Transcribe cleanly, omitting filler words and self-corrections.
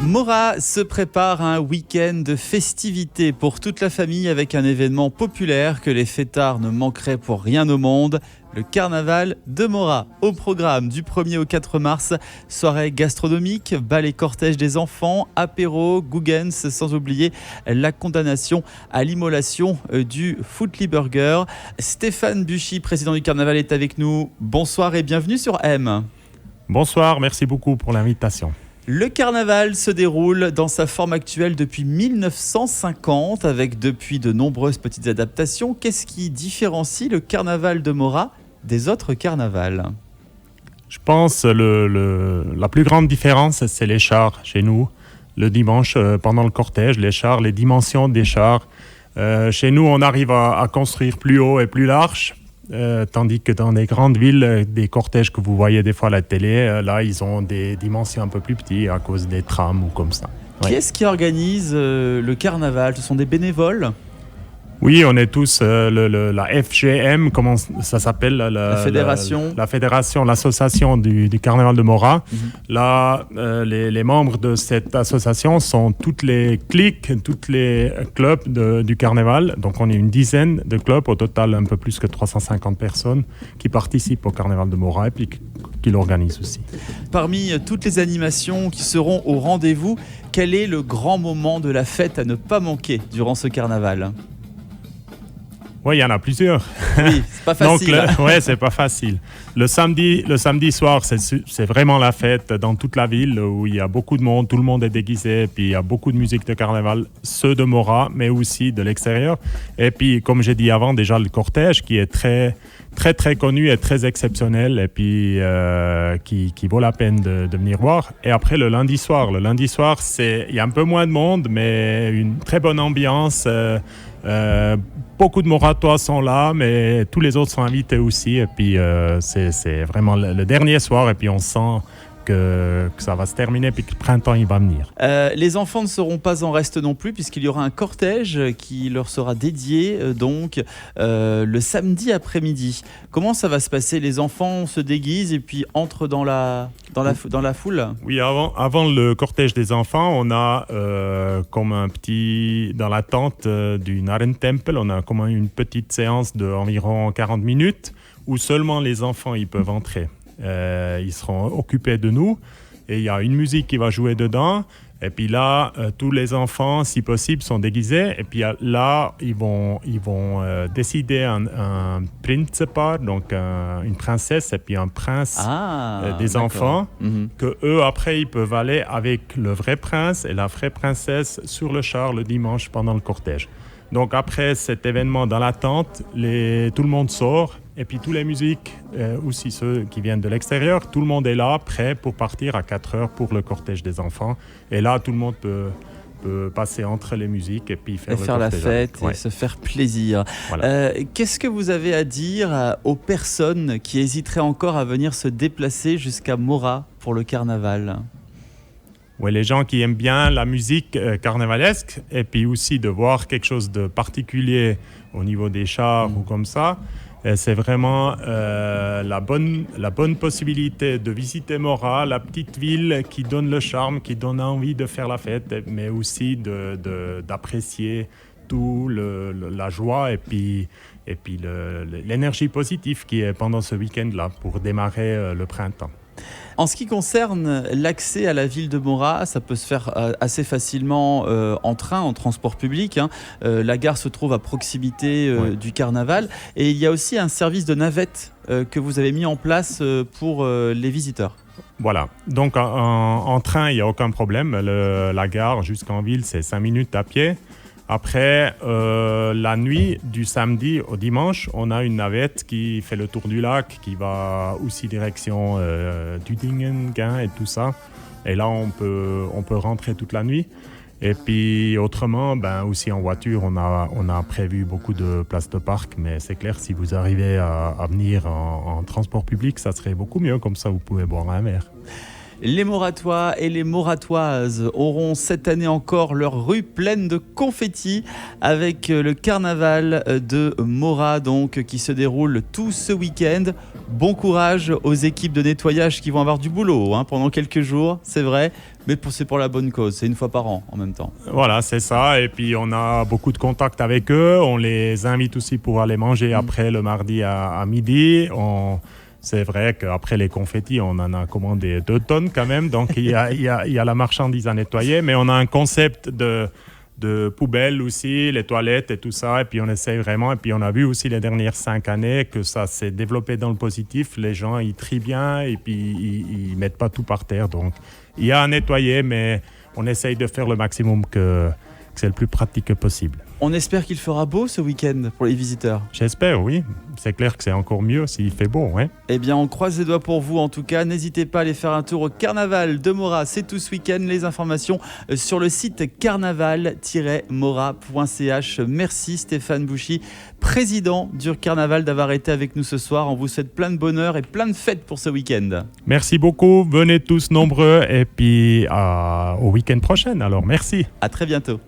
Morat se prépare à un week-end de festivités pour toute la famille avec un événement populaire que les fêtards ne manqueraient pour rien au monde. Le carnaval de Morat. Au programme du 1er au 4 mars, soirée gastronomique, bal et cortège des enfants, apéro, Guggens, sans oublier la condamnation à l'immolation du Footly Burger. Stéphane Buchy, président du carnaval, est avec nous. Bonsoir et bienvenue sur M. Bonsoir, merci beaucoup pour l'invitation. Le carnaval se déroule dans sa forme actuelle depuis 1950 avec depuis de nombreuses petites adaptations. Qu'est-ce qui différencie le carnaval de Morat des autres carnavals ? Je pense la plus grande différence, c'est les chars chez nous. Le dimanche, pendant le cortège, les chars, les dimensions des chars. Chez nous, on arrive à construire plus haut et plus large. Tandis que dans des grandes villes, des cortèges que vous voyez des fois à la télé, là, ils ont des dimensions un peu plus petites à cause des trams ou comme ça. Qui est-ce qui organise le carnaval ? Ce sont des bénévoles ? Oui, on est tous la FGM, comment ça s'appelle la fédération. La fédération, l'association du carnaval de Morat. Là, les membres de cette association sont toutes les cliques, tous les clubs du carnaval. Donc, on est une dizaine de clubs, au total un peu plus que 350 personnes qui participent au carnaval de Morat et puis qui l'organisent aussi. Parmi toutes les animations qui seront au rendez-vous, quel est le grand moment de la fête à ne pas manquer durant ce carnaval ? Oui, il y en a plusieurs. Oui, c'est pas facile. Oui, c'est pas facile. Le samedi soir, c'est vraiment la fête dans toute la ville où il y a beaucoup de monde, tout le monde est déguisé, puis il y a beaucoup de musique de carnaval, ceux de Morat, mais aussi de l'extérieur. Et puis, comme j'ai dit avant, déjà le cortège qui est très, très, très connu et très exceptionnel et puis qui vaut la peine de venir voir. Et après, le lundi soir, il y a un peu moins de monde, mais une très bonne ambiance. Beaucoup de Moratois sont là, mais tous les autres sont invités aussi. Et puis, c'est vraiment le dernier soir. Et puis, on sent que ça va se terminer puis que le printemps, il va venir. Les enfants ne seront pas en reste non plus puisqu'il y aura un cortège qui leur sera dédié le samedi après-midi. Comment ça va se passer ? Les enfants se déguisent et puis entrent dans la foule ? Oui, avant le cortège des enfants, on a comme dans la tente du Narrentemple, on a comme une petite séance d'environ 40 minutes où seulement les enfants ils peuvent entrer. Ils seront occupés de nous et il y a une musique qui va jouer dedans et puis là tous les enfants si possible sont déguisés et puis là ils vont décider un Prinzpaar, donc une princesse et puis un prince des d'accord. Enfants que eux après ils peuvent aller avec le vrai prince et la vraie princesse sur le char le dimanche pendant le cortège. Donc après cet événement dans la tente, tout le monde sort et puis toutes les musiques, aussi ceux qui viennent de l'extérieur, tout le monde est là, prêt pour partir à 4 heures pour le cortège des enfants. Et là, tout le monde peut passer entre les musiques et puis faire la fête et se faire plaisir. Voilà. Qu'est-ce que vous avez à dire aux personnes qui hésiteraient encore à venir se déplacer jusqu'à Morat pour le carnaval ? Oui, les gens qui aiment bien la musique carnavalesque et puis aussi de voir quelque chose de particulier au niveau des chars ou comme ça, c'est vraiment la bonne possibilité de visiter Morat, la petite ville qui donne le charme, qui donne envie de faire la fête, mais aussi d'apprécier tout la joie et puis l'énergie positive qui est pendant ce week-end-là pour démarrer le printemps. En ce qui concerne l'accès à la ville de Morat, ça peut se faire assez facilement en train, en transport public. La gare se trouve à proximité du carnaval. Et il y a aussi un service de navette que vous avez mis en place pour les visiteurs. Voilà, donc en train, il n'y a aucun problème. La gare jusqu'en ville, c'est 5 minutes à pied. Après, la nuit du samedi au dimanche, on a une navette qui fait le tour du lac, qui va aussi direction Düdingen, Gain et tout ça. Et là, on peut rentrer toute la nuit. Et puis, autrement, aussi en voiture, on a prévu beaucoup de places de parc. Mais c'est clair, si vous arrivez à venir en transport public, ça serait beaucoup mieux. Comme ça, vous pouvez boire un verre. Les Moratois et les Moratoises auront cette année encore leur rue pleine de confettis avec le carnaval de Morat donc qui se déroule tout ce week-end. Bon courage aux équipes de nettoyage qui vont avoir du boulot pendant quelques jours, c'est vrai, mais c'est pour la bonne cause, c'est une fois par an en même temps. Voilà, c'est ça. Et puis on a beaucoup de contacts avec eux. On les invite aussi pour aller manger après le mardi à midi. C'est vrai qu'après les confettis, on en a commandé 2 tonnes quand même. Donc il y a la marchandise à nettoyer, mais on a un concept de poubelles aussi, les toilettes et tout ça. Et puis on essaye vraiment. Et puis on a vu aussi les dernières 5 années que ça s'est développé dans le positif. Les gens, ils trient bien et puis ils mettent pas tout par terre. Donc il y a à nettoyer, mais on essaye de faire le maximum que c'est le plus pratique possible. On espère qu'il fera beau ce week-end pour les visiteurs. J'espère, oui. C'est clair que c'est encore mieux s'il fait beau. Hein. Eh bien, on croise les doigts pour vous en tout cas. N'hésitez pas à aller faire un tour au Carnaval de Morat. C'est tout ce week-end. Les informations sur le site carnaval-morat.ch. Merci Stéphane Bouchy, président du Carnaval, d'avoir été avec nous ce soir. On vous souhaite plein de bonheur et plein de fêtes pour ce week-end. Merci beaucoup. Venez tous nombreux et puis au week-end prochain. Alors, merci. À très bientôt.